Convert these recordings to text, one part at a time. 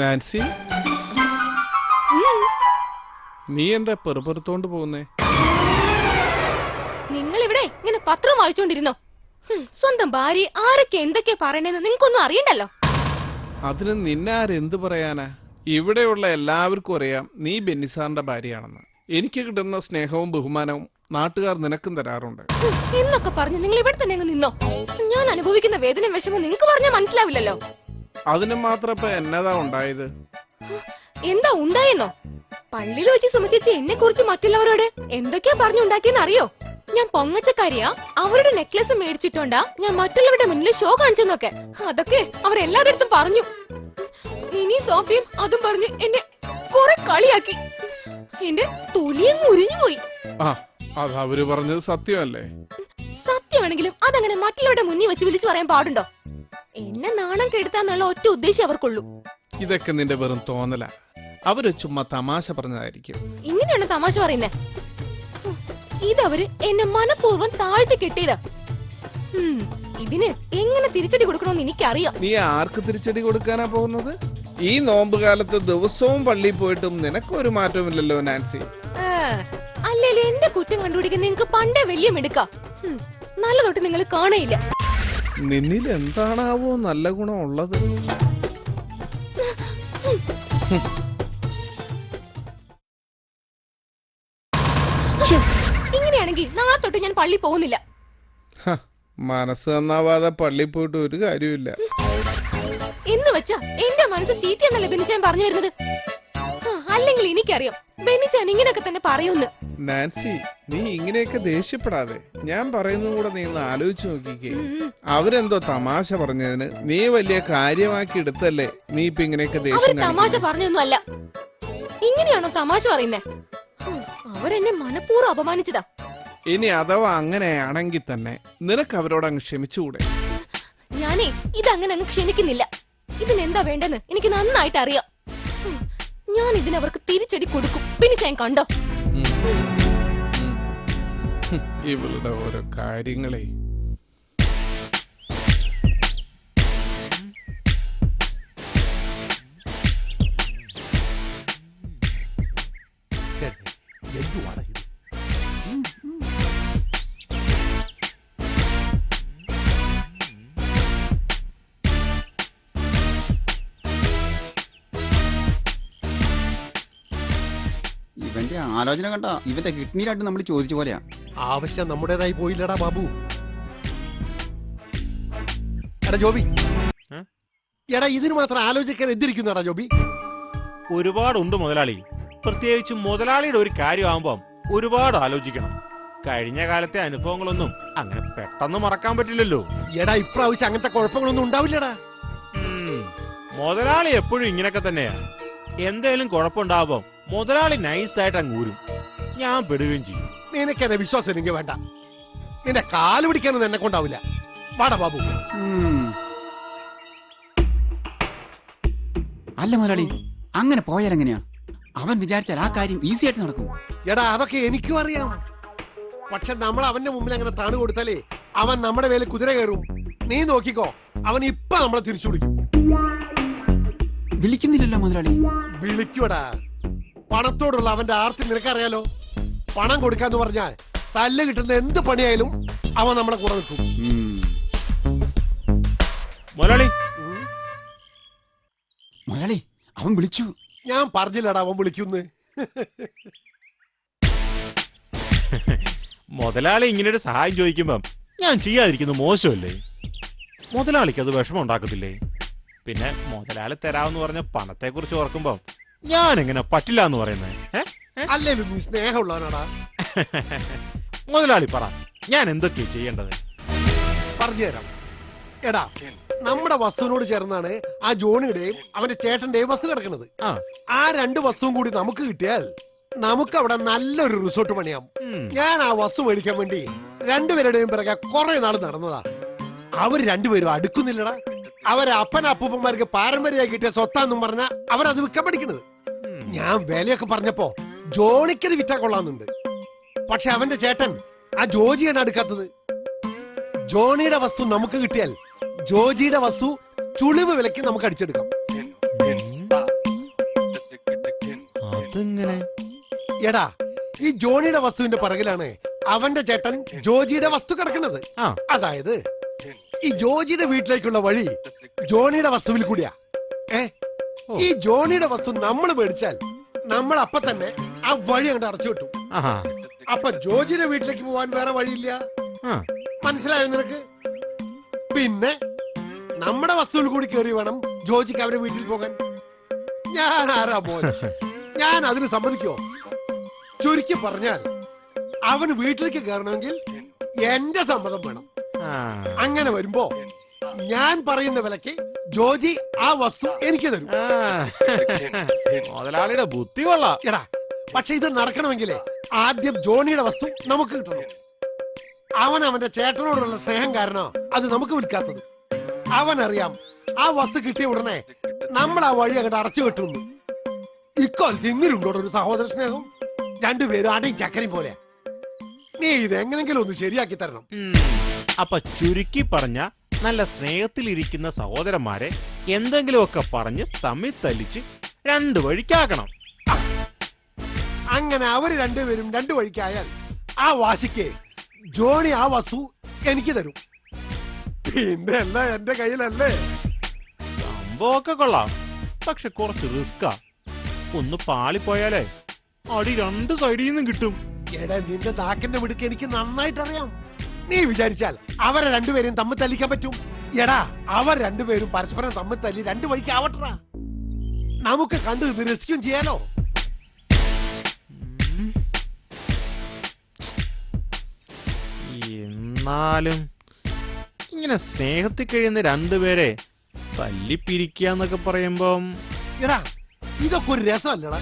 Nancy, നീ എന്താ പെറുപെറുത്തോണ്ട് പോകുന്നേ? നിങ്ങൾ ഇവിടെ ഇങ്ങനെ പത്രം വായിച്ചോണ്ടിരുന്നോ? സ്വന്തം ഭാര്യ ആരൊക്കെ എന്തൊക്കെയാ പറയണെന്ന് നിങ്ങൾക്കൊന്നും അറിയണ്ടല്ലോ. അതിന് നിന്നെ ആരെന്ത് പറയാനാ? ഇവിടെയുള്ള എല്ലാവർക്കും അറിയാം നീ ബെന്നിസാറിന്റെ ഭാര്യയാണെന്ന്. എനിക്ക് കിട്ടുന്ന സ്നേഹവും ബഹുമാനവും നാട്ടുകാർ നിനക്കും തരാറുണ്ട് എന്നൊക്കെ പറഞ്ഞ് നിങ്ങൾ ഇവിടെ തന്നെ അങ്ങ് നിന്നോ. ഞാൻ അനുഭവിക്കുന്ന വേദന വിഷമം നിങ്ങൾക്ക് പറഞ്ഞാൽ മനസ്സിലാവില്ലല്ലോ. അതിന് മാത്രം ഇപ്പൊ എന്നതാ ഉണ്ടായത്? എന്താ ഉണ്ടായെന്നോ? പള്ളിയിൽ വെച്ച് സുമതിച്ച് എന്നെ കുറിച്ച് മറ്റുള്ളവരോട് എന്തൊക്കെയാ പറഞ്ഞുണ്ടാക്കിയെന്ന് അറിയോ? ഞാൻ പൊങ്ങച്ചക്കാരിയാ, അവരുടെ നെക്ലസ് മേടിച്ചിട്ടുണ്ടാ ഞാൻ മറ്റുള്ളവരുടെ മുന്നിൽ ഷോ കാണിച്ചെന്നൊക്കെ. അതൊക്കെ അവരെല്ലാരുടെ അടുത്തും പറഞ്ഞു. ഇനി സോഫിയും അതും പറഞ്ഞ് എന്നെ കുറെ കളിയാക്കി. എന്റെ തൊലിയും മുരിഞ്ഞു പോയി. അത് അവര് പറഞ്ഞത് സത്യമല്ലേ? സത്യമാണെങ്കിലും അതങ്ങനെ മറ്റുള്ളവരുടെ മുന്നിൽ വെച്ച് വിളിച്ചു പറയാൻ പാടുണ്ടോ? എന്നെ നാണം കെടുത്താന്നുള്ള ഒറ്റ ഉദ്ദേശം അവർക്കുള്ളൂ. ഇതൊക്കെ നിന്റെ വെറും തോന്നല. അവര് ചുമ്മാ തമാശ പറഞ്ഞതായിരിക്കും. ഇങ്ങനെയാണ് തമാശ പറയുന്നേ? ഇതവര് എന്നെ മനഃപൂർവ്വം താഴ്ത്തി കെട്ടിയതാ. ഇതിന് എങ്ങനെ തിരിച്ചടി കൊടുക്കണമെന്ന് എനിക്കറിയാം. നീ ആർക്ക് തിരിച്ചടി കൊടുക്കാനാ പോകുന്നത്? ഈ നോമ്പ് കാലത്ത് ദിവസവും പള്ളിയിൽ പോയിട്ടും നിനക്കൊരു മാറ്റവുമില്ലല്ലോ നാൻസി. അല്ലേലും എന്റെ കുറ്റം കണ്ടുപിടിക്കാൻ നിങ്ങക്ക് പണ്ടേ വലിയ മിടുക്ക. നല്ല തൊട്ട് നിങ്ങൾ കാണയില്ല. നിന്നിൽ എന്താണാവോ നല്ല ഗുണം ഉള്ളത്? ഇങ്ങനെയാണെങ്കിൽ നാളെ തൊട്ട് ഞാൻ പള്ളി പോകുന്നില്ല. മനസ്സ് നന്നാവാതെ പള്ളി പോയിട്ട് ഒരു കാര്യമില്ല. എന്ന് വെച്ചാ എന്റെ മനസ്സ് ചീത്തയെന്നല്ലേ ബെന്നിച്ചാൻ പറഞ്ഞു വരുന്നത്? അല്ലെങ്കിൽ എനിക്കറിയാം ബെന്നിച്ചാൻ ഇങ്ങനെയൊക്കെ തന്നെ പറയുന്നു. നാൻസി, നീ ഇങ്ങനെയൊക്കെ ദേഷ്യപ്പെടാതെ. ഞാൻ പറയുന്നതും കൂടെ നീ ഒന്ന് ആലോചിച്ചു നോക്കിക്കേ. അവരെന്തോ തമാശ പറഞ്ഞതിന് നീ വലിയ കാര്യമാക്കി എടുത്തല്ലേ നീ ഇപ്പൊ ഇങ്ങനെയൊക്കെ അവർ തമാശ പറഞ്ഞൊന്നും അല്ല. ഇങ്ങനെയാണോ തമാശ പറയുന്നേ? അവരെന്നെ മനഃപൂർവ്വം അപമാനിച്ചതാ. ഇനി അഥവാ അങ്ങനെയാണെങ്കിൽ തന്നെ നിനക്ക് അവരോട് അങ്ങ് ക്ഷമിച്ചുകൂടെ? ഞാനേ ഇതങ്ങനെ അങ്ങ് ക്ഷമിക്കുന്നില്ല. ഇതിനെന്താ വേണ്ടെന്ന് എനിക്ക് നന്നായിട്ട് അറിയാം. ഞാൻ ഇതിനവർക്ക് തിരിച്ചടി കൊടുക്കും. പിന്നെ ഞാൻ കണ്ടോ ഇവളുടെ ഓരോ കാര്യങ്ങളെ. എന്തുവാണ് ഇത്? ഇവന്റെ ആലോചന കണ്ട ഇവന്റെ കിഡ്നിയിലായിട്ട് നമ്മൾ ചോദിച്ച പോലെയാ. ആവശ്യം നമ്മുടേതായി പോയില്ലടാ ബാബു. എടാ ജോബി, എടാ ഇതിന് മാത്രം ആലോചിക്കാൻ എന്തിരിക്കുന്നാടാ ജോബി? ഒരുപാടുണ്ട് മുതലാളി. പ്രത്യേകിച്ച് മുതലാളിയുടെ ഒരു കാര്യമാകുമ്പോ ഒരുപാട് ആലോചിക്കണം. കഴിഞ്ഞ കാലത്തെ അനുഭവങ്ങളൊന്നും അങ്ങനെ പെട്ടെന്ന് മറക്കാൻ പറ്റില്ലല്ലോ. എടാ ഇപ്രാവശ്യം അങ്ങനത്തെ കുഴപ്പങ്ങളൊന്നും ഉണ്ടാവില്ലടാ. മുതലാളി എപ്പോഴും ഇങ്ങനൊക്കെ തന്നെയാ. എന്തേലും കുഴപ്പമുണ്ടാവുമ്പോ മുതലാളി നൈസായിട്ട് അങ്ങ് ഊരും. ഞാൻ പെടുകയും ചെയ്യും. നിനക്ക് എന്നെ വിശ്വാസം എനിക്ക് വേണ്ട. നിന്നെ കാല് പിടിക്കാനൊന്നും എന്നെ കൊണ്ടാവില്ല. വാടാ ബാബു. അല്ല മുതലാളി, അങ്ങനെ പോയാൽ എങ്ങനെയാ? അവൻ വിചാരിച്ചാൽ ആ കാര്യം ഈസി ആയിട്ട് നടക്കും. എടാ അതൊക്കെ എനിക്കും അറിയാം. പക്ഷെ നമ്മൾ അവന്റെ മുമ്പിൽ അങ്ങനെ താണു കൊടുത്താലേ അവൻ നമ്മുടെ മേലെ കുതിര കയറും. നീ നോക്കിക്കോ, അവൻ ഇപ്പൊ നമ്മളെ തിരിച്ചു വിളിക്കും. വിളിക്കുന്നില്ലല്ലോ മുതലാളി. വിളിക്കൂടാ. പണത്തോടുള്ള അവന്റെ ആർത്തി നിനക്കറിയാലോ. പണം കൊടുക്കാന്ന് പറഞ്ഞാൽ തല്ല് കിട്ടുന്ന എന്ത് പണിയായാലും അവൻ നമ്മളെ കൂടെ നിൽക്കും. മുതലാളി, മുതലാളി അവൻ വിളിച്ചു. ഞാൻ പറഞ്ഞില്ലടാ അവൻ വിളിക്കുന്ന്. മുതലാളി ഇങ്ങനൊരു സഹായം ചോദിക്കുമ്പം ഞാൻ ചെയ്യാതിരിക്കുന്നത് മോശമല്ലേ? മുതലാളിക്ക് അത് വിഷമം ഉണ്ടാക്കത്തില്ലേ? പിന്നെ മുതലാളി തരാമെന്ന് പറഞ്ഞ പണത്തെ കുറിച്ച് ഓർക്കുമ്പോ ഞാൻ എങ്ങനെ പറ്റില്ല എന്ന് പറയുന്നത്? അല്ലേലും നീ സ്നേഹമുള്ളവനാടാ. മുതലാളി പറ, ഞാൻ എന്തൊക്കെയാ ചെയ്യേണ്ടത്? പറഞ്ഞുതരാം. എടാ, നമ്മുടെ വസ്തുവിനോട് ചേർന്നാണ് ആ ജോണിയുടെയും അവന്റെ ചേട്ടന്റെയും വസ്തു കിടക്കുന്നത്. ആ രണ്ട് വസ്തുവും കൂടി നമുക്ക് കിട്ടിയാൽ നമുക്ക് അവിടെ നല്ലൊരു റിസോർട്ട് പണിയാം. ഞാൻ ആ വസ്തു മേടിക്കാൻ വേണ്ടി രണ്ടുപേരുടെയും പിറകെ കുറെ നാൾ നടന്നതാ. അവർ രണ്ടുപേരും അടുക്കുന്നില്ലടാ. അവരെ അപ്പനപ്പൂപ്പന്മാർക്ക് പാരമ്പര്യമായി കിട്ടിയ സ്വത്താന്നും പറഞ്ഞ അവരത് വിൽക്കാൻ പഠിക്കുന്നത്. ഞാൻ വിലയൊക്കെ പറഞ്ഞപ്പോ ജോണിക്കത് വിറ്റാ കൊള്ളാന്നുണ്ട്. പക്ഷെ അവന്റെ ചേട്ടൻ ആ ജോജിയാണ് അടുക്കാത്തത്. ജോണിയുടെ വസ്തു നമുക്ക് കിട്ടിയാൽ ജോജിയുടെ വസ്തു ചുളിവ് വിലക്ക് നമുക്ക് അടിച്ചെടുക്കാം. അതെങ്ങനെ? എടാ, ഈ ജോണിയുടെ വസ്തുവിന്റെ പിറകിലാണ് അവന്റെ ചേട്ടൻ ജോജിയുടെ വസ്തു കിടക്കുന്നത്. ആ. അതായത് ഈ ജോജിയുടെ വീട്ടിലേക്കുള്ള വഴി ജോണിയുടെ വസ്തുവിൽ കൂടിയാ. ഈ ജോണിയുടെ വസ്തു നമ്മൾ മേടിച്ചാൽ നമ്മൾ അപ്പൊ തന്നെ ആ വഴി അങ്ങോട്ട് അടച്ചു കിട്ടും. ആഹാ. അപ്പൊ ജോജിയുടെ വീട്ടിലേക്ക് പോവാൻ വേറെ വഴിയില്ല. ആ. മനസ്സിലായോ നിനക്ക്? പിന്നെ നമ്മുടെ വസ്തുവിൽ കൂടി കയറി വേണം ജോജിക്ക് അവരുടെ വീട്ടിൽ പോകാൻ. ഞാൻ ആരാ മോൻ? ഞാൻ അതിന് സമ്മതിക്കോ? ചുരുക്കി പറഞ്ഞാൽ അവന് വീട്ടിലേക്ക് കയറണമെങ്കിൽ എന്റെ സമ്മതം വേണം. ആ. അങ്ങനെ വരുമ്പോ ഞാൻ പറയുന്ന വിലക്ക് ജോജി ആ വസ്തു എനിക്ക് തരും. ആ. മുതലാളിയുടെ ബുദ്ധി കൊള്ളാം. എടാ, പക്ഷെ ഇത് നടക്കണമെങ്കിലേ ആദ്യം ജോണിയുടെ വസ്തു നമുക്ക് കിട്ടണം. അവൻ അവന്റെ ചേട്ടനോടുള്ള സ്നേഹം കാരണോ അത് നമുക്ക് വിൽക്കാത്തത്. അവനറിയാം ആ വസ്തു കിട്ടിയ ഉടനെ നമ്മൾ ആ വഴി അങ്ങോട്ട് അടച്ചു കെട്ടുന്നു. ഇക്കൊല്ലത്ത് ഇങ്ങനുണ്ടോ ഒരു സഹോദര സ്നേഹം? രണ്ടുപേരും അടയും ചക്കരയും പോലെ. നീ ഇതെങ്ങനെങ്കിലും ഒന്ന് ശരിയാക്കി തരണം. അപ്പൊ ചുരുക്കി പറഞ്ഞ നല്ല സ്നേഹത്തിലിരിക്കുന്ന സഹോദരന്മാരെ എന്തെങ്കിലുമൊക്കെ പറഞ്ഞ് തമ്മിൽ തല്ലിച്ച് രണ്ടു വഴിക്കാക്കണം. അങ്ങനെ അവര് രണ്ടുപേരും രണ്ടു വഴിക്കായാൽ ആ വാശിക്ക് ജോണി ആ വസ്തു എനിക്ക് തരും. പിന്നെ അല്ല എന്റെ കയ്യിലല്ലേ. സംഭവമൊക്കെ കൊള്ളാം, പക്ഷെ കുറച്ച് റിസ്കാ. ഒന്ന് പാളിപ്പോയാലേ അടി രണ്ട് സൈഡിൽ നിന്നും കിട്ടും. എടാ, നിന്റെ നാക്കിന്റെ മിടുക്ക് എനിക്ക് നന്നായിട്ടറിയാം. നീ വിചാരിച്ചാൽ അവരെ രണ്ടുപേരും തമ്മിൽ തല്ലിക്കാൻ പറ്റും? എടാ, അവർ രണ്ടുപേരും പരസ്പരം തമ്മിൽ തല്ലി രണ്ടു വഴിക്ക് ആവട്ട. നമുക്ക് കണ്ടു ഇത് റെസ്ക്യൂ ചെയ്യാലോ. എന്നാലും ഇങ്ങനെ സ്നേഹത്തിൽ കഴിയുന്ന രണ്ടുപേരെ തല്ലിപ്പിരിക്കാന്നൊക്കെ പറയുമ്പം എടാ, ഇതൊക്കെ ഒരു രസമല്ലടാ.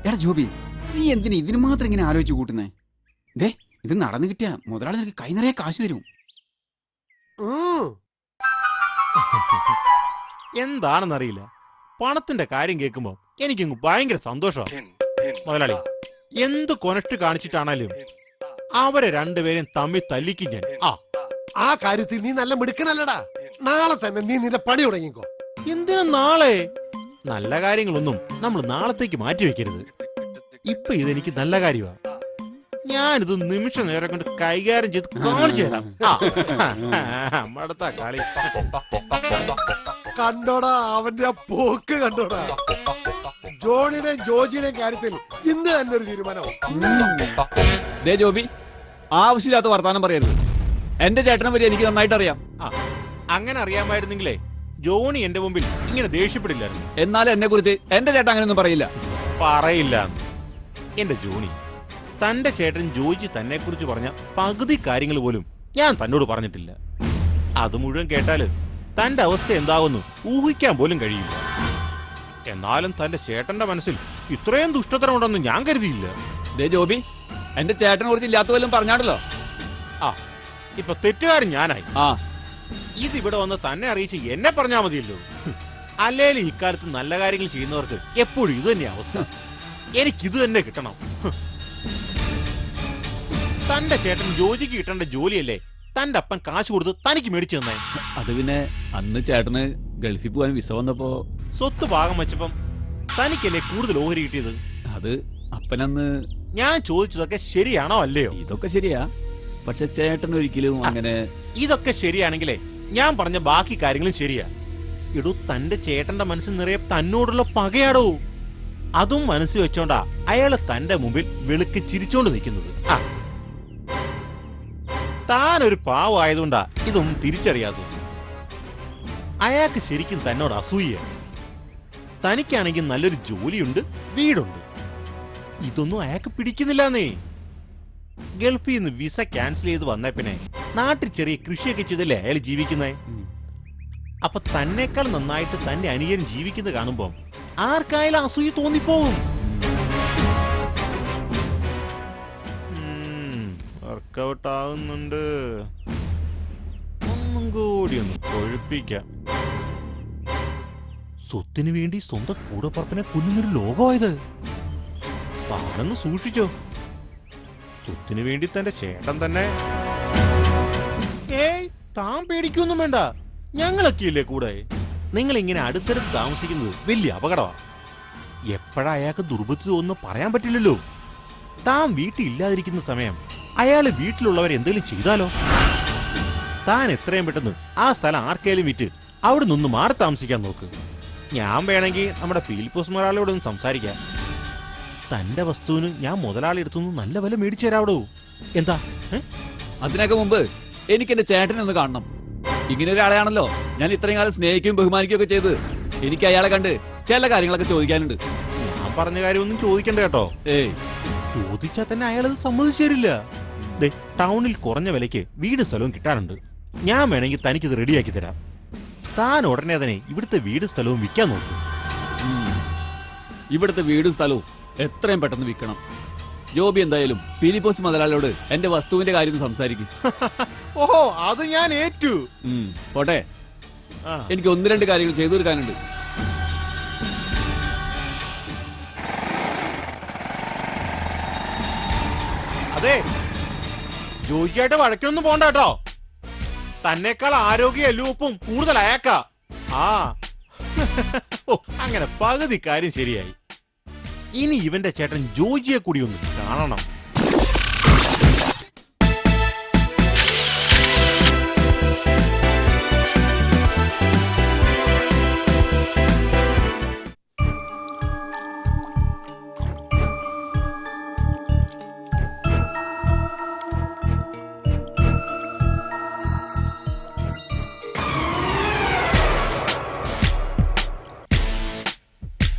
എടാ ജോബി, നീ എന്തിനാ ഇതിന് മാത്രം ഇങ്ങനെ ആലോചിച്ച് കൂട്ടുന്നേ? ദേ, ഇത് നടന്നു കിട്ടിയ മുതലാളി നിനക്ക് കൈ നിറയെ കാശ് തരും. എന്താണെന്നറിയില്ല, പണത്തിന്റെ കാര്യം കേൾക്കുമ്പോ എനിക്കങ്ങ് ഭയങ്കര സന്തോഷമാണ്. മുതലാളി എന്ത് കൊനഷ്ട് കാണിച്ചിട്ടാണേലും അവരെ രണ്ടുപേരും തമ്മിൽ തല്ലിക്കും ഞാൻ. ആ കാര്യത്തിൽ നീ നല്ല മിടുക്കനല്ലടാ. നാളെ തന്നെ നീ നിന്റെ പണി തുടങ്ങിക്കോ. എന്തിനാ നാളെ? നല്ല കാര്യങ്ങളൊന്നും നമ്മൾ നാളത്തേക്ക് മാറ്റി വെക്കരുത്. ഇപ്പൊ ഇതെനിക്ക് നല്ല കാര്യമാ. ഞാനിത് നിമിഷ നേരം കൊണ്ട് കൈകാര്യം ചെയ്ത് കാണിച്ചു തരാം. അടുത്ത കളി കണ്ടോടാ, അവന്റെ ആ പോക്ക് കണ്ടോടാ. ജോണിയുടെയും ജോജിയുടെയും കാര്യത്തിൽ ഇന്ന് തന്നെ ഒരു തീരുമാനവും. ദേ ജോബി, ആവശ്യമില്ലാത്ത വർത്താനം പറയരുത്. എന്റെ ചേട്ടനെ പറ്റി എനിക്ക് നന്നായിട്ട് അറിയാം. അങ്ങനെ അറിയാമായിരുന്നെങ്കിലേ ജോണി എന്റെ മുമ്പിൽ ഇങ്ങനെ ദേഷ്യപ്പെടില്ലായിരുന്നു. എന്നാലും എന്നെ കുറിച്ച് എന്റെ ചേട്ടൻ അങ്ങനെയൊന്നും പറയില്ല. പറയില്ല. എന്റെ ജോണി, തന്റെ ചേട്ടൻ ജോജി തന്നെ കുറിച്ച് പറഞ്ഞ പകുതി കാര്യങ്ങൾ പോലും ഞാൻ തന്നോട് പറഞ്ഞിട്ടില്ല. അത് മുഴുവൻ കേട്ടാല് തന്റെ അവസ്ഥ എന്താകുന്നു ഊഹിക്കാൻ പോലും കഴിയില്ല. എന്നാലും തന്റെ ചേട്ടന്റെ മനസ്സിൽ ഇത്രയും ദുഷ്ടതരമുണ്ടെന്ന് ഞാൻ കരുതിയില്ല. ദേ ജോബി, എന്റെ ചേട്ടനെ കുറിച്ച് ഇല്ലാത്ത പോലും പറഞ്ഞാണല്ലോ. ഇപ്പൊ തെറ്റുകാരൻ ഞാനായി. ഇതിവിടെ വന്ന് തന്നെ അറിയിച്ച് എന്നെ പറഞ്ഞാ മതിയല്ലോ. അല്ലേലും ഇക്കാലത്ത് നല്ല കാര്യങ്ങൾ ചെയ്യുന്നവർക്ക് എപ്പോഴും ഇത് തന്നെ അവസ്ഥ. എനിക്കിത് തന്നെ കിട്ടണം. തന്റെ ചേട്ടൻ ജോജിക്ക് കിട്ടേണ്ട ജോലിയല്ലേ തന്റെ അപ്പൻ കാശ് കൊടുത്ത് തനിക്ക് മേടിച്ചു തന്നെ. അത് പിന്നെ അന്ന് ചേട്ടന് ഗൾഫിൽ പോകാൻ വിസ വന്നപ്പോ സ്വത്ത് ഭാഗം വെച്ചപ്പം തനിക്കല്ലേ കൂടുതൽ ഓഹരി കിട്ടിയത്. അത് അപ്പനന്ന് ഞാൻ ചോദിച്ചതൊക്കെ ശരിയാണോ അല്ലയോ? ഇതൊക്കെ ശരിയാ, പക്ഷെ ചേട്ടൻ ഒരിക്കലും അങ്ങനെ. ഇതൊക്കെ ശരിയാണെങ്കിലേ ഞാൻ പറഞ്ഞ ബാക്കി കാര്യങ്ങളും ശരിയാ. ഇടൂ, തന്റെ ചേട്ടന്റെ മനസ്സിൽ നിറയെ തന്നോടുള്ള പകയാടോ. അതും മനസ്സിൽ വെച്ചോണ്ടാ അയാള് തന്റെ മുമ്പിൽ വെളുക്ക് ചിരിച്ചോണ്ട് നിൽക്കുന്നത്. താനൊരു പാവമായതുകൊണ്ടാ ഇതൊന്നും തിരിച്ചറിയാത്തത്. അയാൾക്ക് ശരിക്കും തന്നോട് അസൂയ. തനിക്കാണെങ്കിൽ നല്ലൊരു ജോലിയുണ്ട്, വീടുണ്ട്. ഇതൊന്നും അയാൾക്ക് പിടിക്കുന്നില്ലെന്നേ. ഗൾഫിൽ നിന്ന് വിസ ക്യാൻസൽ ചെയ്ത് വന്ന പിന്നെ നാട്ടിൽ ചെറിയ കൃഷിയൊക്കെ ചെയ്തല്ലേ അയാൾ ജീവിക്കുന്നേ. അപ്പൊ തന്നെക്കാൾ നന്നായിട്ട് തന്റെ അനിയൻ ജീവിക്കുന്നത് കാണുമ്പോ ആർക്കായാലും അസൂയ തോന്നിപ്പോകും. വർക്കൗട്ട് ആവുന്നുണ്ട്. ഒന്നും കൂടി ഒന്ന് കൊഴുപ്പിക്കാം. സ്വത്തിനു വേണ്ടി സ്വന്തം കൂടപ്പറപ്പിനെ കൊല്ലുന്നൊരു ലോകമായത്. താനൊന്ന് സൂക്ഷിച്ചോ. സ്വത്തിനു വേണ്ടി തന്റെ ചേട്ടൻ തന്നെ. ഏയ്, താൻ പേടിക്കൊന്നും വേണ്ട, ഞങ്ങളൊക്കെ ഇല്ലേ കൂടെ. നിങ്ങൾ ഇങ്ങനെ അടുത്തടുത്ത് താമസിക്കുന്നത് വലിയ അപകടമാണ്. എപ്പോഴാ അയാൾക്ക് ദുർബുദ്ധി തോന്നുന്നു പറയാൻ പറ്റില്ലല്ലോ. താൻ വീട്ടിൽ ഇല്ലാതിരിക്കുന്ന സമയം അയാള് വീട്ടിലുള്ളവർ എന്തെങ്കിലും ചെയ്താലോ? താൻ എത്രയും പെട്ടെന്ന് ആ സ്ഥലം ആർക്കേലും വിറ്റ് അവിടെ നിന്ന് മാറി താമസിക്കാൻ നോക്ക്. ഞാൻ വേണമെങ്കിൽ നമ്മുടെ ഫിലിപ്പോസ് മുതലാളിയോട് ഒന്ന് സംസാരിക്കാം. തന്റെ വസ്തുവിന് ഞാൻ മുതലാളി എടുത്തുനിന്ന് നല്ല വില മേടിച്ചു തരാവടോ. എന്താ? അതിനൊക്കെ മുമ്പ് എനിക്ക് എന്റെ ചേട്ടനെ ഒന്ന് കാണണം. ഇങ്ങനെ ഒരാളെയാണല്ലോ ഞാൻ ഇത്രയും കാലം സ്നേഹിക്കുകയും ബഹുമാനിക്കുകയും ഒക്കെ ചെയ്ത്. എനിക്ക് അയാളെ കണ്ട് ചില കാര്യങ്ങളൊക്കെ ചോദിക്കാനുണ്ട്. ഞാൻ പറഞ്ഞ കാര്യമൊന്നും ചോദിക്കണ്ട കേട്ടോ. ഏയ്, ചോദിച്ചാൽ തന്നെ അയാളത് സമ്മതിച്ചു തരില്ല. ടൗണിൽ കുറഞ്ഞ വിലയ്ക്ക് വീട് സ്ഥലവും കിട്ടാനുണ്ട്. ഞാൻ വേണമെങ്കിൽ തനിക്കിത് റെഡിയാക്കി തരാം. താൻ ഉടനെ തന്നെ ഇവിടുത്തെ വീട് സ്ഥലവും വിൽക്കാൻ നോക്കും. ഇവിടുത്തെ വീടും സ്ഥലവും എത്രയും പെട്ടെന്ന് വിൽക്കണം. ജോബി എന്തായാലും ഫിലിപ്പോസ് മുതലാളിയോട് എന്റെ വസ്തുവിന്റെ കാര്യം സംസാരിക്കും. ഓഹോ, അത് ഞാൻ ഏറ്റു. പോട്ടെ, എനിക്ക് 1-2 കാര്യങ്ങൾ ചെയ്തു തീർക്കാനുണ്ട്. അതെ, ജോയിച്ചായിട്ട് വഴക്കൊന്നും പോണ്ട കേട്ടോ. തന്നെക്കാൾ ആരോഗ്യ എല്ലുവപ്പും കൂടുതൽ അയാക്ക. അങ്ങനെ പകുതി കാര്യം ശരിയായി. ഇനി ഇവന്റെ ചേട്ടൻ ജോജിയെ കൂടി ഒന്ന് കാണണം.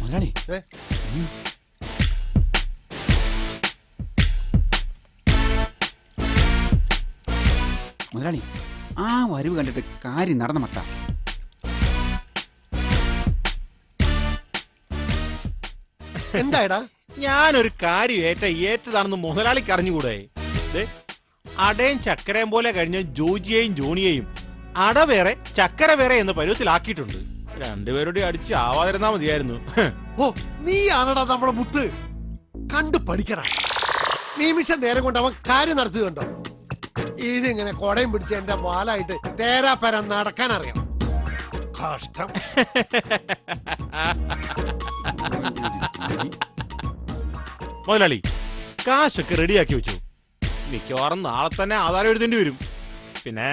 മുതലാളി, മുതലാളി, ആ വരവ് കണ്ടിട്ട് കാര്യം നടന്ന മട്ട. എന്തായടാ? ഞാനൊരു കാര്യം ഏറ്റതാണെന്ന് മുതലാളിക്ക് അറിഞ്ഞുകൂടെ? അടയും ചക്കരയും പോലെ കഴിഞ്ഞ ജോജിയെയും ജോണിയെയും അട വേറെ ചക്കര വേറെ എന്ന പരുവത്തിലാക്കിയിട്ടുണ്ട്. രണ്ടുപേരുടെ അടിച്ച് ആവാതിരുന്നാ മതിയായിരുന്നു. ഓ, നീ ആണടാ നമ്മുടെ മുത്ത്. കണ്ടു പഠിക്കണ. നിമിഷം നേരം കൊണ്ട് അവൻ കാര്യം നടത്തുകയുണ്ടോ? ഇതിങ്ങനെ കൊടയും പിടിച്ച് എന്റെ വാലായിട്ട് തേരാപ്പര നടക്കാൻ അറിയാം. കഷ്ടം. മുതലാളി, കാശൊക്കെ റെഡിയാക്കി വെച്ചു. മിക്കവാറും നാളെ തന്നെ ആധാരം എഴുതേണ്ടി വരും. പിന്നെ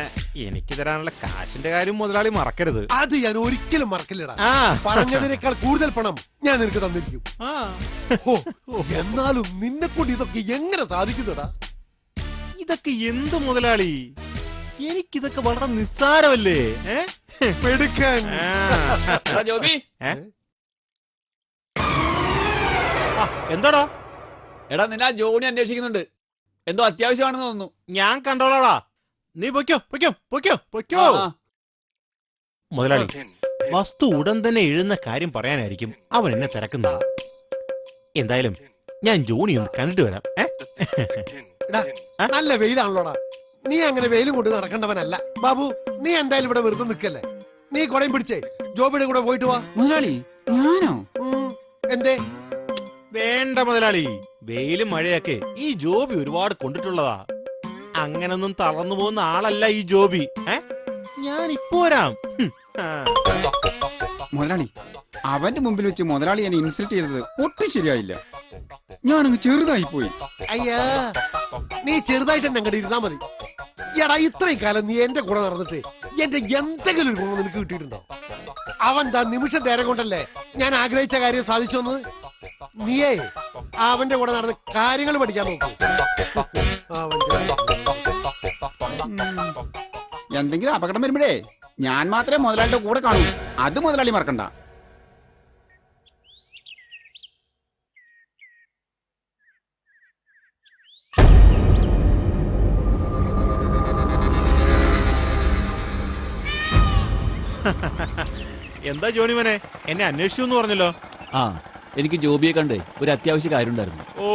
എനിക്ക് തരാനുള്ള കാശിന്റെ കാര്യം മുതലാളി മറക്കരുത്. അത് ഞാൻ ഒരിക്കലും മറക്കില്ലടാ. പറഞ്ഞതിനേക്കാൾ കൂടുതൽ പണം ഞാൻ നിനക്ക് തന്നിരിക്കും. എന്നാലും നിന്നെ കൊണ്ട് ഇതൊക്കെ എങ്ങനെ സാധിക്കുന്നടാ? ഇതൊക്കെ എന്ത് മുതലാളി, എനിക്കിതൊക്കെ വളരെ നിസ്സാരമല്ലേ? പെടുക്കാൻ. ജോബി, എന്താടാ? എടാ, നിന്നെ ജോണി അന്വേഷിക്കുന്നുണ്ട്. എന്തോ അത്യാവശ്യമാണെന്ന് തോന്നുന്നു. ഞാൻ കണ്ടോളാടാ. നീ പൊയ്ക്കോ പൊയ്ക്കോ പൊയ്ക്കോ പൊയ്ക്കോ. മുതലാളി, വസ്തു ഉടൻ തന്നെ എഴുതുന്ന കാര്യം പറയാനായിരിക്കും അവൻ എന്നെ തിരക്കുന്നത്. എന്തായാലും ഞാൻ ജോണി ഒന്ന് കണ്ടിട്ട് വരാം. നല്ല വെയിലാണല്ലോടാ. നീ അങ്ങനെ വെയിലും കൊണ്ട് നടക്കേണ്ടവനല്ല. ബാബു, നീ എന്തായാലും ഇവിടെ വെറുതെ നിൽക്കല്ലേ. നീ കൊടയും പിടിച്ചേ ജോബിയുടെ കൂടെ പോയിട്ട് വാ. മുതലാളി, ഞാനോ? എന്തേ? വേണ്ട മുതലാളി, വെയിലും മഴയൊക്കെ ഈ ജോബി ഒരുപാട് കൊണ്ടിട്ടുള്ളതാ. അങ്ങനൊന്നും തളർന്നു പോകുന്ന ആളല്ല ഈ ജോബി. ഞാൻ ഇപ്പോ വരാം. മുതലാളി, അവന്റെ മുമ്പിൽ വെച്ച് മുതലാളി എന്നെ ഇൻസൾട്ട് ചെയ്തത് ഒട്ടും ശരിയായില്ല. ഞാനങ്ങ് ചെറുതായി പോയി. അയ്യാ, നീ ചെറുതായിട്ട് എന്നെ അങ്ങോട്ട് ഇരുന്നാ മതി. എടാ, ഇത്രയും കാലം നീ എന്റെ കൂടെ നടന്നിട്ട് എന്റെ എന്തെങ്കിലും ഒരു ഗുണം നിനക്ക് കിട്ടിയിട്ടുണ്ടോ? അവൻ താ നിമിഷം നേരം കൊണ്ടല്ലേ ഞാൻ ആഗ്രഹിച്ച കാര്യം സാധിച്ചു വന്നത്. നീയേ അവന്റെ കൂടെ നടന്ന് കാര്യങ്ങൾ പഠിക്കാൻ നോക്കൂ. എന്തെങ്കിലും അപകടം വരുമ്പോഴേ ഞാൻ മാത്രമേ മുതലാളിയുടെ കൂടെ കാണൂ. അത് മുതലാളി മറക്കണ്ട. എന്താ ജോണിമനെ, എന്നെ അന്വേഷിച്ചു എന്ന് പറഞ്ഞല്ലോ. എനിക്ക് ജോബിയെ കണ്ട് ഒരു അത്യാവശ്യ കാര്യം ഉണ്ടായിരുന്നു. ഓ,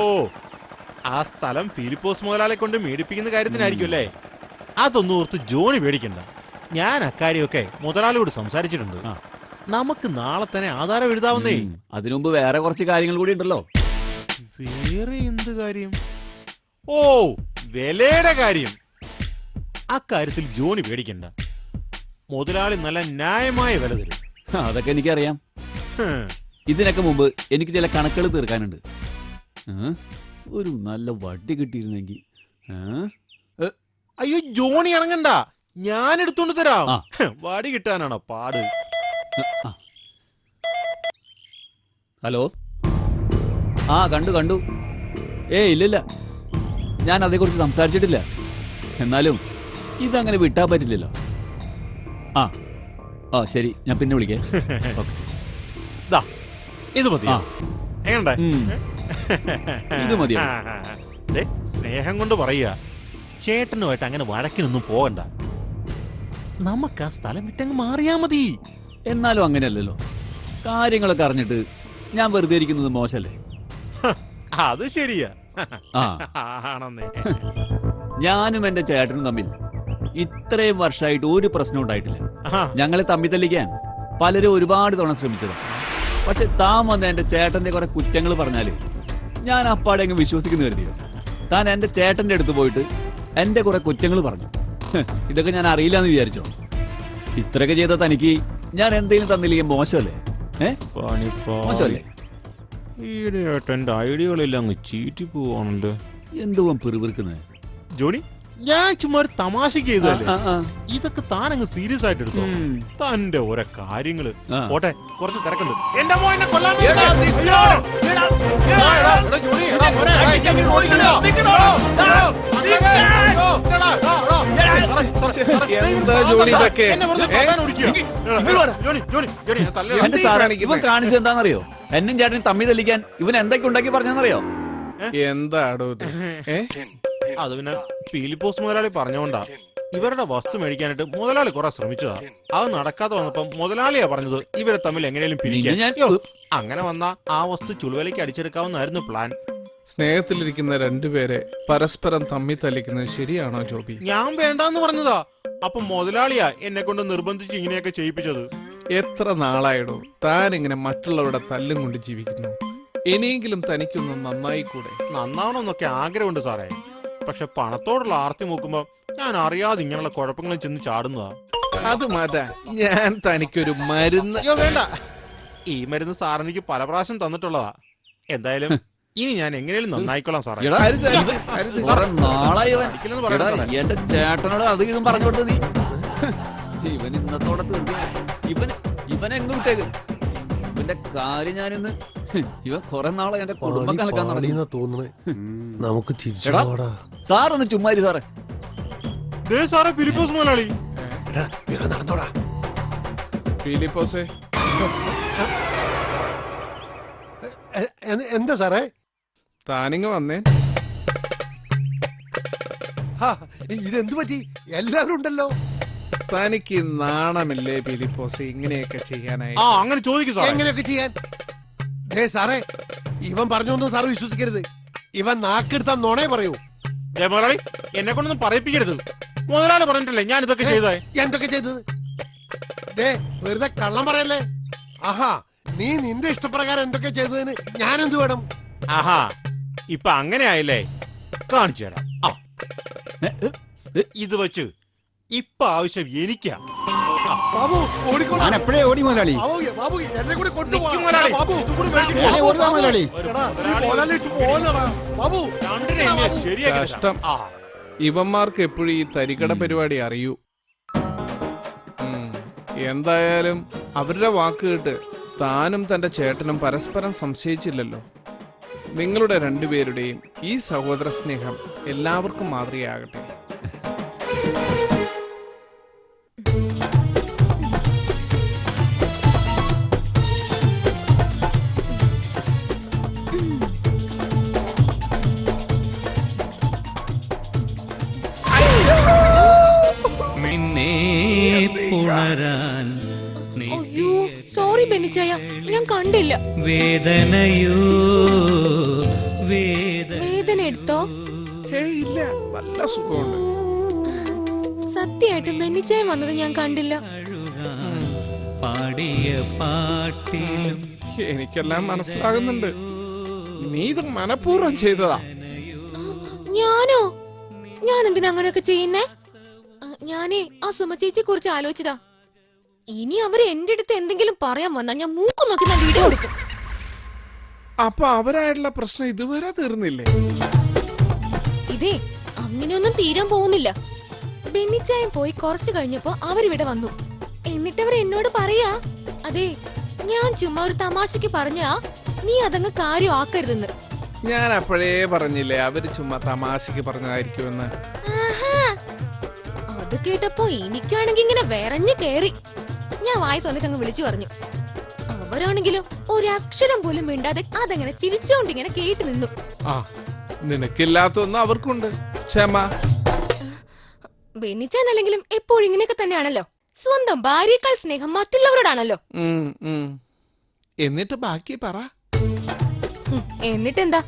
ആ സ്ഥലം ഫിലിപ്പോസ് മുതലാളെ കൊണ്ട് മേടിപ്പിക്കുന്ന കാര്യത്തിനായിരിക്കും അല്ലേ? അതൊന്നും ഓർത്ത് ജോണി പേടിക്കണ്ട. ഞാൻ അക്കാര്യമൊക്കെ മുതലാളിയോട് സംസാരിച്ചിട്ടുണ്ട്. നമുക്ക് നാളെ തന്നെ ആധാരം എഴുതാവുന്നേ. അതിനു മുമ്പ് വേറെ കുറച്ച് കാര്യങ്ങൾ കൂടി ഉണ്ടല്ലോ. വേറെ എന്ത് കാര്യം? ഓ, വിലയുടെ കാര്യം. അക്കാര്യത്തിൽ ജോണി പേടിക്കണ്ട. മുതലാളി നല്ല ന്യായമായ വില തരും. അതൊക്കെ എനിക്കറിയാം. ഹും. ഇതിനൊക്കെ മുമ്പ് എനിക്ക് ചില കണക്കുകൾ തീർക്കാനുണ്ട്. ഒരു നല്ല വട്ടി കിട്ടിയിരുന്നെങ്കിൽ. അയ്യോ ജോണി ഇറങ്ങണ്ട, ഞാൻ എടുത്തോണ്ട് തരാം. ആ. വടി കിട്ടാനാണോ പാട്? ഹലോ. ആ കണ്ടു. ഇല്ലില്ല, ഞാൻ അതേക്കുറിച്ച് സംസാരിച്ചിട്ടില്ല. എന്നാലും ഇതങ്ങനെ വിട്ടാൻ പറ്റില്ലല്ലോ. ആ ശരി, ഞാൻ പിന്നെ വിളിക്കാം. ഓക്കെ. ദാ, ഇത് മതി. ആ. എങ്ങണ്ടേ? ഇത് മതിയോ? സ്നേഹം കൊണ്ട് പറയുക, ചേട്ടനുമായിട്ട് അങ്ങനെ വഴക്കിനൊന്നും പോകണ്ട. നമുക്ക് ആ സ്ഥലം വിട്ടങ്ങ് മാറിയാ മതി. എന്നാലും അങ്ങനെയല്ലല്ലോ. കാര്യങ്ങളൊക്കെ അറിഞ്ഞിട്ട് ഞാൻ വെറുതെ ഇരിക്കുന്നത് മോശല്ലേ? അത് ശരിയാ. ആ, ആണെന്നേ. ഞാനും എന്റെ ചേട്ടനും തമ്മിൽ ഇത്രയും വർഷമായിട്ട് ഒരു പ്രശ്നം ഉണ്ടായിട്ടില്ല. ആ. ഞങ്ങളെ തമ്മി തല്ലിക്കാൻ പലരും ഒരുപാട് തവണ ശ്രമിച്ചത്. പക്ഷെ താൻ വന്ന് എന്റെ ചേട്ടന്റെ കുറെ കുറ്റങ്ങൾ പറഞ്ഞാല് ഞാൻ അപ്പാടെ അങ്ങ് വിശ്വസിക്കുന്നു കരുതിയോ? താൻ എന്റെ ചേട്ടന്റെ അടുത്ത് പോയിട്ട് എന്റെ കുറെ കുറ്റങ്ങൾ പറഞ്ഞു. ഇതൊക്കെ ഞാൻ അറിയില്ലെന്ന് വിചാരിച്ചോ? ഇത്രയൊക്കെ ചെയ്ത തനിക്ക് ഞാൻ എന്തെങ്കിലും തന്നില്ലെങ്കിൽ മോശമല്ലേ? മോശമല്ലേ? ഈയിടെയായിട്ട് എന്റെ ഐഡിയകളെല്ലാം അങ്ങ് ചീറ്റി പോവാണല്ലോ. എന്തുവാ പെറുപിറുക്കുന്നത്? ജോണി, ഞാൻ ചുമ്മാ ഒരു തമാശക്ക് ചെയ്തല്ലേ. ആ. ഇതൊക്കെ താൻ അങ്ങ് സീരിയസ് ആയിട്ട് എടുത്തോ. തന്റെ ഓരോ കാര്യങ്ങള്. ആ. പോട്ടെ, കുറച്ച് തിരക്കുണ്ട്. എന്റെ മോൻ എന്നെ കൊല്ലാൻ എടാ, വരുന്നു. നിക്കടാ, അയ്യോ. എടാ, എടാ, ജോണി, എടാ, മോനെ, എടാ, ഇങ്ങനെ ഓടിക്കണ്ട. നിക്കടാ. അങ്ങനെ, അയ്യോ, എടാ, എന്താ ജോണി ഇതൊക്കെ? എന്നെ വെറുതെ കൊല്ലാൻ ഓടിക്കുക. ഇങ്ങോട്ട് ജോണി, ഞാൻ തല്ല. എന്റെ സാറേ, ഇവൻ കാണിച്ചത് എന്താണെന്നറിയോ? എന്നും ചേട്ടനും തമ്മി തല്ലിക്കാൻ ഇവൻ എന്തൊക്കെ ഉണ്ടാക്കി പറഞ്ഞെന്നറിയോ? എന്താടോ ഇത്? അത് പിന്നെ പീലിപ്പോസ് മുതലാളി പറഞ്ഞോണ്ടാ. ഇവരുടെ വസ്തു മേടിക്കാനായിട്ട് മുതലാളി കുറെ ശ്രമിച്ചതാ. അത് നടക്കാതെ വന്നപ്പം മുതലാളിയാ പറഞ്ഞത് ഇവരെ തമ്മിൽ എങ്ങനെയും പിരിക്കാൻ. ഞാൻ- യ്യോ, അങ്ങനെ വന്നാ ആ വസ്തു ചുളുവലയ്ക്ക് അടിച്ചെടുക്കാവുന്നായിരുന്നു പ്ലാൻ. സ്നേഹത്തിലിരിക്കുന്ന രണ്ടുപേരെ പരസ്പരം തമ്മി തല്ലിക്കുന്നത് ശരിയാണോ ജോബി? ഞാൻ വേണ്ടാന്ന് പറഞ്ഞതാ. അപ്പൊ മുതലാളിയാ എന്നെ കൊണ്ട് നിർബന്ധിച്ച് ഇങ്ങനെയൊക്കെ ചെയ്യിപ്പിച്ചത്. എത്ര നാളായിടോ താൻ ഇങ്ങനെ മറ്റുള്ളവരുടെ തല്ലും കൊണ്ട് ജീവിക്കുന്നു? ഇനിയെങ്കിലും തനിക്കൊന്നും നന്നായി കൂടെ? നന്നാവണമെന്നൊക്കെ ആഗ്രഹമുണ്ട് സാറേ. പക്ഷെ പണത്തോടുള്ള ആർത്തി നോക്കുമ്പോ ഞാൻ അറിയാതെ ഇങ്ങനെയുള്ള കുഴപ്പങ്ങളിൽ ചെന്ന് ചാടുന്നതാ. അത് മാറ്റാ ഞാൻ തനിക്കൊരു മരുന്ന്. അയ്യോ വേണ്ട, ഈ മരുന്ന് സാറെനിക്ക് പല പ്രാവശ്യം തന്നിട്ടുള്ളതാ. എന്തായാലും ഇനി ഞാൻ എങ്ങനെയും നന്നായിക്കൊള്ളാം സാറേ. എടാ, അരുത്, അരുത്, അരുത്. കുറെ നാളായി ഇവൻ. അടിക്കില്ലെന്ന് പറയണ്ട എടാ, സാറേ. എന്റെ ചേട്ടനോട് അത് ഇതും പറഞ്ഞു കൊടുത്ത് നീ. ഇവൻ ഇന്നത്തോടെ തീർക്കുക. ഇവനെ എങ്ങ് വിട്ടേക്ക്. ഇവന്റെ കാര്യം ഞാനിന്ന്. ഇവൻ കുറെ നാളെ എന്റെ കുടുംബം കലക്കാൻ തുടങ്ങി. തോന്നണേ. നമുക്ക് തിരിച്ചു എടാ, പോടാ. സാറൊന്ന് ചുമ്മാരി സാറേ. ദേ സാറേ, ഫിലിപ്പോസ് മുതലാളി. എടാ, വേഗം നടന്നോടാ. ഫിലിപ്പോസേ, എന്താ സാറേ? താനിങ്ങ് വന്നേ. ഇതെന്തു പറ്റി? എല്ലാവരും ഉണ്ടല്ലോ. തനിക്ക് നാണമില്ലേ ഫിലിപ്പോസേ ഇങ്ങനെയൊക്കെ ചെയ്യാനായി? ആ, അങ്ങനെ ചോദിക്കും സാറേ. എങ്ങനെയൊക്കെ ചെയ്യാൻ? ദേ സാറേ, ഇവൻ പറഞ്ഞൊന്നും സാറ് വിശ്വസിക്കരുത്. ഇവൻ നാക്കെടുത്താൻ നോണേ പറയൂ. ദേ മുതലാളി, എന്നെ കൊണ്ടൊന്നും പറയിപ്പിക്കരുത്. മുതലാളി പറഞ്ഞിട്ടില്ലേ ഞാൻ ഇതൊക്കെ ചെയ്തേ. എന്തൊക്കെ ചെയ്തത്? ദേ വെറുതെ കള്ളം പറയല്ലേ. ആഹാ, നീ നിന്റെ ഇഷ്ടപ്രകാരം എന്തൊക്കെ ചെയ്തതിന് ഞാൻ എന്ത് വേണം? ആഹാ, ഇപ്പൊ അങ്ങനെ ആയില്ലേ? കാണിച്ചു തരാം. ആ, ഇത് വെച്ച് ഇപ്പൊ ആവശ്യം എനിക്കാ. ബാബു ഓടിക്കോളാം. ഞാൻ എപ്പോഴേ ഓടി മുതലാളി. ബാബു എന്നെ കൂടി നിക്ക് മുതലാളി, ബാബു ഇത് കൂടി മേടിച്ചിട്ട് ഞാനേ പോ. ഓടുവാ മുതലാളി. എടാ, നീ മുതലാളിയിട്ട് പോകലടാ. ബാബു രണ്ടിനെ എന്നെ ശരിയാക്കി തരാം. കഷ്ടം. ആ, ഇവന്മാർക്ക് എപ്പോഴും ഈ തരികട പരിപാടി അറിയൂ. എന്തായാലും അവരുടെ വാക്ക് കേട്ട് താനും തന്റെ ചേട്ടനും പരസ്പരം സംശയിച്ചില്ലല്ലോ. നിങ്ങളുടെ രണ്ടുപേരുടെയും ഈ സഹോദര സ്നേഹം എല്ലാവർക്കും മാതൃകയാകട്ടെ. അയ്യോ സോറി ബെന്നിച്ചായ, ഞാൻ കണ്ടില്ല. വേദനയോ വേദന എടുത്തോ? ഇല്ല, നല്ല സുഖമുണ്ട്. സത്യമായിട്ട് ബെന്നിച്ചായ വന്നത് ഞാൻ കണ്ടില്ല. പാടിയ പാട്ടിലും എനിക്കെല്ലാം മനസ്സിലാകുന്നുണ്ട്. നീ ഇത് മനഃപൂർവ്വം ചെയ്തതാ. ഞാനോ? ഞാൻ എന്തിനാ അങ്ങനെയൊക്കെ ചെയ്യുന്നേ? ഞാനേ ആ സുമ ചേച്ചിയെ കുറിച്ച് ആലോചിച്ചതാ. ഇനി അവര് എന്റെ അടുത്ത് എന്തെങ്കിലും പറയാൻ വന്നാ ഞാൻ മൂക്ക് നോക്കി ഞാൻ വീഡിയോ കൊടുക്കും. അപ്പൊ അവരായിട്ടുള്ള പ്രശ്നം ഇതുവരെ തീർന്നില്ലേ? ഇതേ അങ്ങനെയൊന്നും തീരാൻ പോകുന്നില്ല. ബെന്നിച്ചായം പോയി കുറച്ചു കഴിഞ്ഞപ്പോ അവരിവിടെ വന്നു. എന്നിട്ടവർ എന്നോട് പറയാ, അതെ ഞാൻ ചുമ്മാ ഒരു തമാശക്ക് പറഞ്ഞാ നീ അതങ്ങ് കാര്യം ആക്കരുതെന്ന്. ഞാൻ അപ്പോഴേ പറഞ്ഞില്ലേ അവര് ചുമ്മാ തമാശക്ക് പറഞ്ഞതായിരിക്കുമെന്ന്. അത് കേട്ടപ്പോ എനിക്കാണെങ്കി ഇങ്ങനെ വിറഞ്ഞു കേറി. ഞാൻ വായി തോന്നിട്ട് അങ്ങ് വിളിച്ചു പറഞ്ഞു. അവരാണെങ്കിലും ഒരക്ഷരം പോലും മിണ്ടാതെ അതങ്ങനെ ചിരിച്ചോണ്ടിങ്ങനെ കേട്ടു നിന്നു. ആ നിനക്കില്ലാത്തൊന്നും അവർക്കുണ്ട്. ക്ഷമ. ബെന്നിച്ചാനല്ലെങ്കിലും എപ്പോഴും ഇങ്ങനെയൊക്കെ തന്നെയാണല്ലോ. സ്വന്തം ഭാര്യയേക്കാൾ സ്നേഹം മറ്റുള്ളവരോടാണല്ലോ. എന്നിട്ട് ബാക്കി പറ. എന്നിട്ടെന്താ,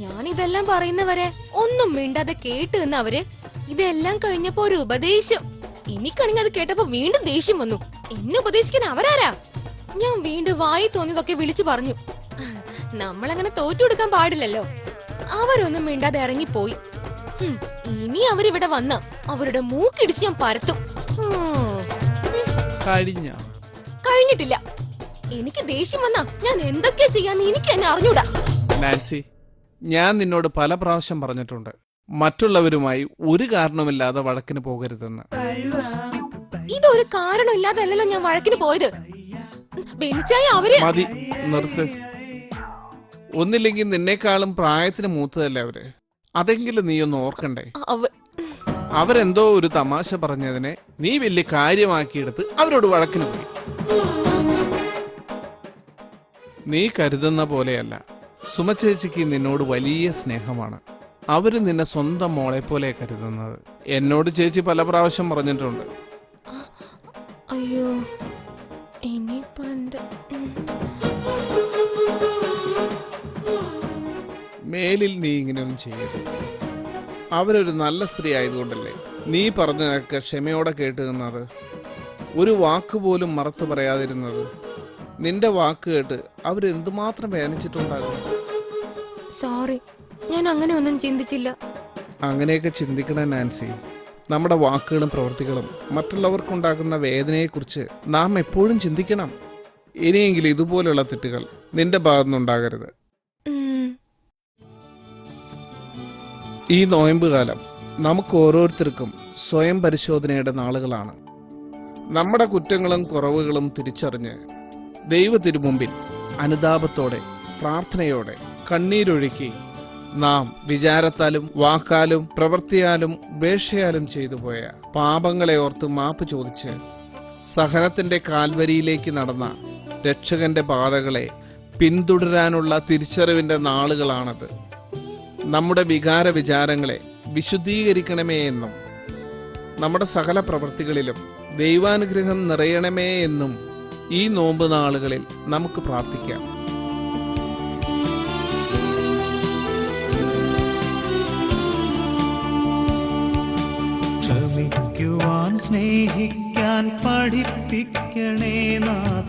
ഞാൻ ഇതെല്ലാം പറയുന്നവരെ ഒന്നും മിണ്ടാതെ കേട്ട് നിന്ന് അവര്. ഇതെല്ലാം കഴിഞ്ഞപ്പോ ഒരു ഉപദേശം. എനിക്കാണെങ്കിൽ അത് കേട്ടപ്പോ വീണ്ടും ദേഷ്യം വന്നു. എന്നെ ഉപദേശിക്കാൻ അവരാരാ? ഞാൻ വീണ്ടും വായി തോന്നിയതൊക്കെ വിളിച്ചു പറഞ്ഞു. നമ്മളങ്ങനെ തോറ്റുകൊടുക്കാൻ പാടില്ലല്ലോ. അവരൊന്നും മിണ്ടാതെ ഇറങ്ങിപ്പോയി. ഇനി അവരിവിടെ വന്ന അവരുടെ മൂക്കിടിച്ച് ഞാൻ പരത്തും. കഴിഞ്ഞിട്ടില്ല. എനിക്ക് ദേഷ്യം വന്നാ ഞാൻ എന്തൊക്കെയാ ചെയ്യാന്ന് എനിക്ക് എന്നെ അറിഞ്ഞൂടാ. നാൻസി, ഞാൻ നിന്നോട് പല പ്രാവശ്യം പറഞ്ഞിട്ടുണ്ട് മറ്റുള്ളവരുമായി ഒരു കാരണമില്ലാതെ വഴക്കിന് പോകരുതെന്ന്. ഇതൊരു കാരണമില്ലാതല്ലോ ഞാൻ വഴക്കിന് പോയത്. ബെന്നിച്ചായ അവര് മതി, നിർത്ത്. ഒന്നില്ലെങ്കിൽ നിന്നേക്കാളും പ്രായത്തിന് മൂത്തതല്ലേ അവര്. അതെങ്കിലും നീ ഒന്ന് ഓർക്കണ്ടേ? അവരെന്തോ ഒരു തമാശ പറഞ്ഞതിനെ നീ വലിയ കാര്യമാക്കിയെടുത്ത് അവരോട് വഴക്കിന് പോയി. നീ കരുതുന്ന പോലെയല്ല. സുമചേച്ചിക്ക് നിന്നോട് വലിയ സ്നേഹമാണ്. അവര് നിന്നെ സ്വന്തം മോളെ പോലെ കരുതുന്നത്. എന്നോട് ചേച്ചി പല പ്രാവശ്യം പറഞ്ഞിട്ടുണ്ട്. അയ്യോ, ഇനിയിപ്പോ എന്ത്? മേലിൽ നീ ഇങ്ങനെയൊന്നും ചെയ്യരുത്. അവരൊരു നല്ല സ്ത്രീ ആയതുകൊണ്ടല്ലേ നീ പറഞ്ഞതൊക്കെ ക്ഷമയോടെ കേട്ട് നിന്നത്, ഒരു വാക്ക് പോലും മറത്തു പറയാതിരുന്നത്. നിന്റെ വാക്ക് കേട്ട് അവരെന്തുമാത്രം വേദനിച്ചിട്ടുണ്ടാകും. സോറി, ഞാൻ അങ്ങനെ ഒന്നും ചിന്തിച്ചില്ല. അങ്ങനെയൊക്കെ ചിന്തിക്കണം നാൻസി. നമ്മുടെ വാക്കുകളും പ്രവൃത്തികളും മറ്റുള്ളവർക്കുണ്ടാക്കുന്ന വേദനയെക്കുറിച്ച് നാം എപ്പോഴും ചിന്തിക്കണം. ഇനിയെങ്കിലും ഇതുപോലുള്ള തെറ്റുകൾ നിന്റെ ഭാഗത്തുനിന്നുണ്ടാകരുത്. ഈ നോയമ്പ് കാലം നമുക്ക് ഓരോരുത്തർക്കും സ്വയം പരിശോധനയുടെ നാളുകളാണ്. നമ്മുടെ കുറ്റങ്ങളും കുറവുകളും തിരിച്ചറിഞ്ഞ് ദൈവത്തിരുമുമ്പിൽ അനുതാപത്തോടെ പ്രാർത്ഥനയോടെ കണ്ണീരൊഴുക്കി നാം വിചാരത്താലും വാക്കാലും പ്രവൃത്തിയാലും ഉപേക്ഷയാലും ചെയ്തു പോയ പാപങ്ങളെ ഓർത്ത് മാപ്പ് ചോദിച്ച് സഹനത്തിന്റെ കാൽവരിയിലേക്ക് നടന്ന രക്ഷകന്റെ പാതകളെ പിന്തുടരാനുള്ള തിരിച്ചറിവിന്റെ നാളുകളാണത്. നമ്മുടെ വികാര വിചാരങ്ങളെ വിശുദ്ധീകരിക്കണമേ എന്നും നമ്മുടെ സകല പ്രവൃത്തികളിലും ദൈവാനുഗ്രഹം നിറയണമേ എന്നും ഈ നോമ്പ് നാളുകളിൽ നമുക്ക് പ്രാർത്ഥിക്കാം. ക്ഷമിക്കുവാൻ സ്നേഹിക്കാൻ പഠിപ്പിക്കണേ നാഥ.